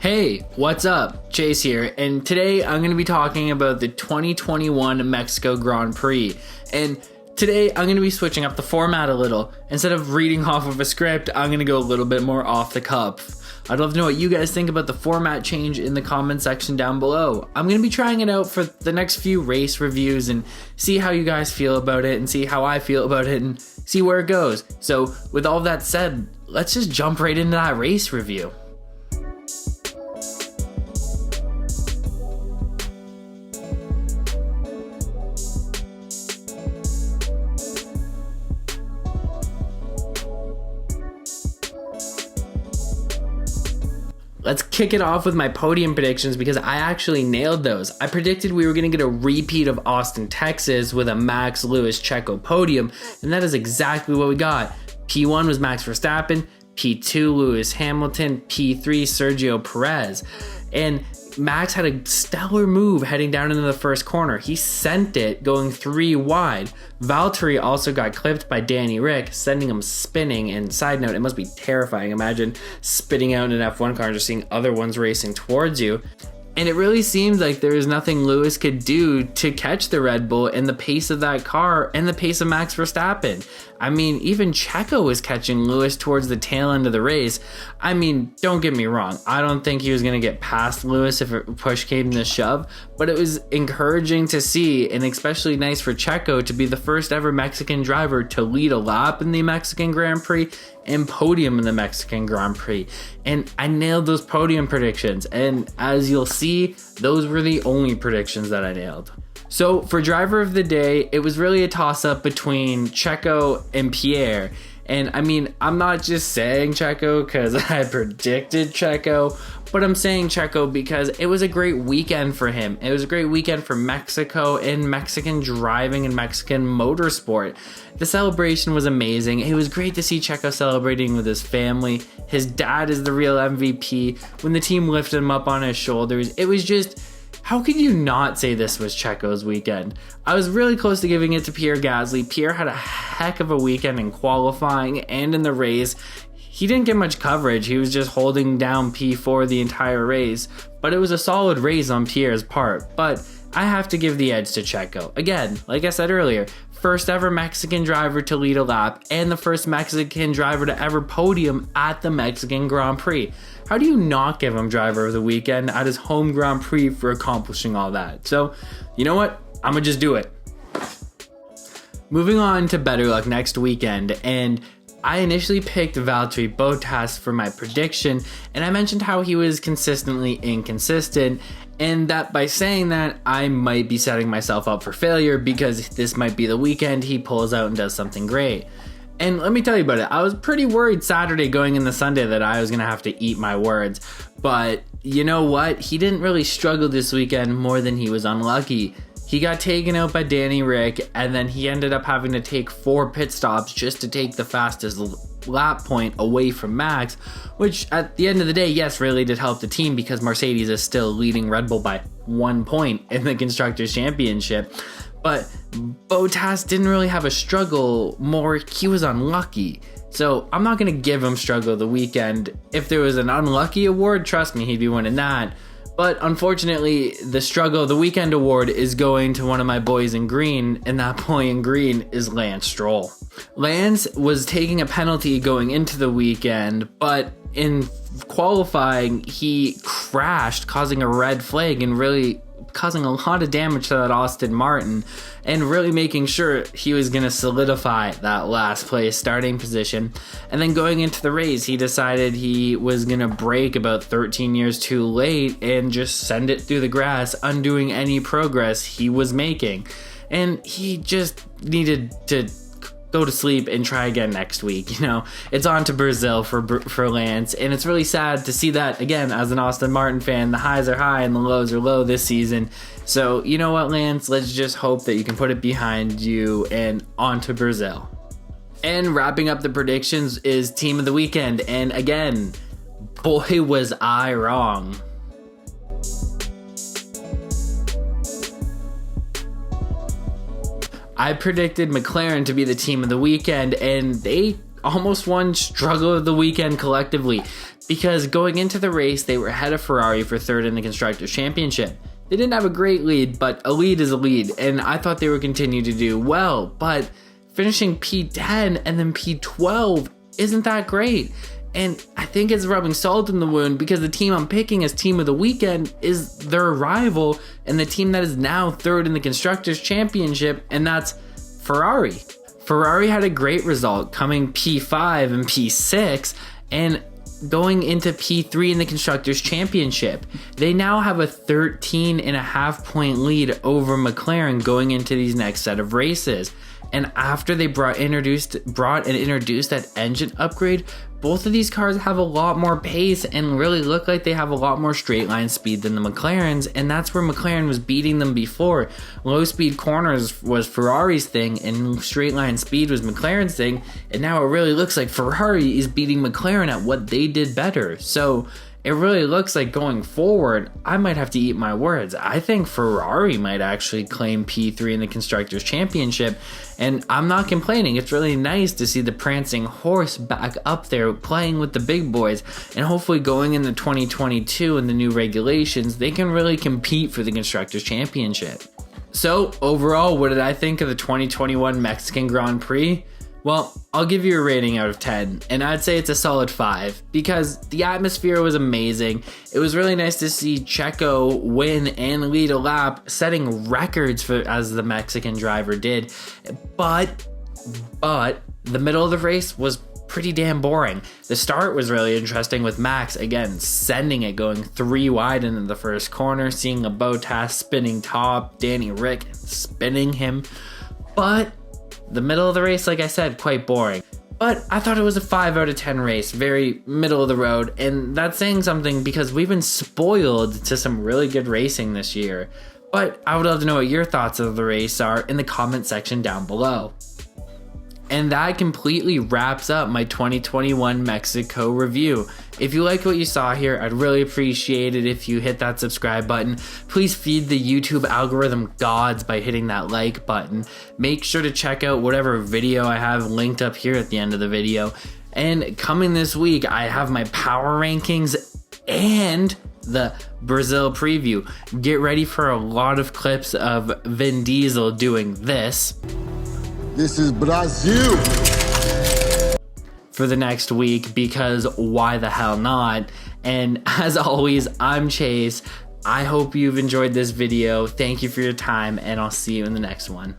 Hey, what's up? Chase here, and today I'm going to be talking about the 2021 Mexico Grand Prix. And today I'm going to be switching up the format a little. Instead of reading off of a script, I'm going to go a little bit more off the cuff. I'd love to know what you guys think about the format change in the comment section down below. I'm going to be trying it out for the next few race reviews and see how you guys feel about it and see how I feel about it and see where it goes. So with all that said, let's just jump right into that race review. Let's kick it off with my podium predictions because I actually nailed those. I predicted we were going to get a repeat of Austin, Texas with a Max, Lewis, Checo podium, and that is exactly what we got. P1 was Max Verstappen, P2 Lewis Hamilton, P3 Sergio Perez. And Max had a stellar move heading down into the first corner. He sent it going 3 wide. Valtteri also got clipped by Danny Rick, sending him spinning. And side note, it must be terrifying. Imagine spitting out in an F1 car and just seeing other ones racing towards you. And it really seemed like there was nothing Lewis could do to catch the Red Bull and the pace of that car and the pace of Max Verstappen. I mean, even Checo was catching Lewis towards the tail end of the race. I mean, don't get me wrong. I don't think he was going to get past Lewis if push came to shove, but it was encouraging to see and especially nice for Checo to be the first ever Mexican driver to lead a lap in the Mexican Grand Prix and podium in the Mexican Grand Prix. And I nailed those podium predictions. And as you'll see, those were the only predictions that I nailed. So for driver of the day, it was really a toss-up between Checo and Pierre. And I mean, I'm not just saying Checo because I predicted Checo, but I'm saying Checo because it was a great weekend for him. It was a great weekend for Mexico and Mexican driving and Mexican motorsport. The celebration was amazing. It was great to see Checo celebrating with his family. His dad is the real MVP. When the team lifted him up on his shoulders, it was just... how could you not say this was Checo's weekend? I was really close to giving it to Pierre Gasly. Pierre had a heck of a weekend in qualifying and in the race. He didn't get much coverage. He was just holding down P4 the entire race, but it was a solid race on Pierre's part. But I have to give the edge to Checo. Again, like I said earlier, first ever Mexican driver to lead a lap and the first Mexican driver to ever podium at the Mexican Grand Prix. How do you not give him driver of the weekend at his home Grand Prix for accomplishing all that? So, you know what? I'm gonna just do it. Moving on to better luck next weekend, and I initially picked Valtteri Bottas for my prediction, and I mentioned how he was consistently inconsistent, and that by saying that, I might be setting myself up for failure because this might be the weekend he pulls out and does something great. And let me tell you about it. I was pretty worried Saturday going into Sunday that I was going to have to eat my words. But you know what? He didn't really struggle this weekend more than he was unlucky. He got taken out by Danny Rick, and then he ended up having to take 4 pit stops just to take the fastest lap point away from Max, which at the end of the day, yes, really did help the team because Mercedes is still leading Red Bull by 1 point in the Constructors' Championship. But Bottas didn't really have a struggle, more he was unlucky. So I'm not going to give him struggle of the weekend. If there was an unlucky award, trust me, he'd be winning that. But unfortunately, the struggle of the weekend award is going to one of my boys in green, and that boy in green is Lance Stroll. Lance was taking a penalty going into the weekend, but in qualifying, he crashed, causing a red flag and really causing a lot of damage to that Aston Martin and really making sure he was going to solidify that last place starting position. And then going into the race, he decided he was going to brake about 13 years too late and just send it through the grass, undoing any progress he was making. And he just needed to go to sleep and try again next week. You know, it's on to Brazil for Lance, and it's really sad to see that again. As an Aston Martin fan, the highs are high and the lows are low this season. So you know what, Lance, let's just hope that you can put it behind you and on to Brazil. And wrapping up the predictions is team of the weekend, and again, boy was I wrong. I predicted McLaren to be the team of the weekend, and they almost won struggle of the weekend collectively. because going into the race, they were ahead of Ferrari for third in the Constructors' Championship. They didn't have a great lead, but a lead is a lead, and I thought they would continue to do well, but finishing P10 and then P12 isn't that great. And I think it's rubbing salt in the wound because the team I'm picking as team of the weekend is their rival and the team that is now third in the Constructors' Championship, and that's Ferrari. Ferrari had a great result coming P5 and P6 and going into P3 in the Constructors' Championship. They now have a 13.5 point lead over McLaren going into these next set of races. And after they brought and introduced that engine upgrade, both of these cars have a lot more pace and really look like they have a lot more straight line speed than the McLarens, and that's where McLaren was beating them before. Low speed corners was Ferrari's thing and straight line speed was McLaren's thing, and now it really looks like Ferrari is beating McLaren at what they did better. So it really looks like going forward, I might have to eat my words. I think Ferrari might actually claim P3 in the Constructors' Championship, and I'm not complaining. It's really nice to see the prancing horse back up there playing with the big boys, and hopefully going into 2022 and the new regulations, they can really compete for the Constructors' Championship. So overall, what did I think of the 2021 Mexican Grand Prix? Well, I'll give you a rating out of 10, and I'd say it's a solid 5 because the atmosphere was amazing. It was really nice to see Checo win and lead a lap, setting records as the Mexican driver did. But the middle of the race was pretty damn boring. The start was really interesting with Max, again, sending it, going 3 wide into the first corner, seeing a Bottas spinning top, Danny Rick spinning him. But the middle of the race, like I said, quite boring. But I thought it was a 5 out of 10 race, very middle of the road, and that's saying something because we've been spoiled to some really good racing this year. But I would love to know what your thoughts of the race are in the comment section down below. And that completely wraps up my 2021 Mexico review. If you like what you saw here, I'd really appreciate it if you hit that subscribe button. Please feed the YouTube algorithm gods by hitting that like button. Make sure to check out whatever video I have linked up here at the end of the video. And coming this week, I have my power rankings and the Brazil preview. Get ready for a lot of clips of Vin Diesel doing this. This is Brazil For the next week, because why the hell not? And as always, I'm Chase. I hope you've enjoyed this video. Thank you for your time, and I'll see you in the next one.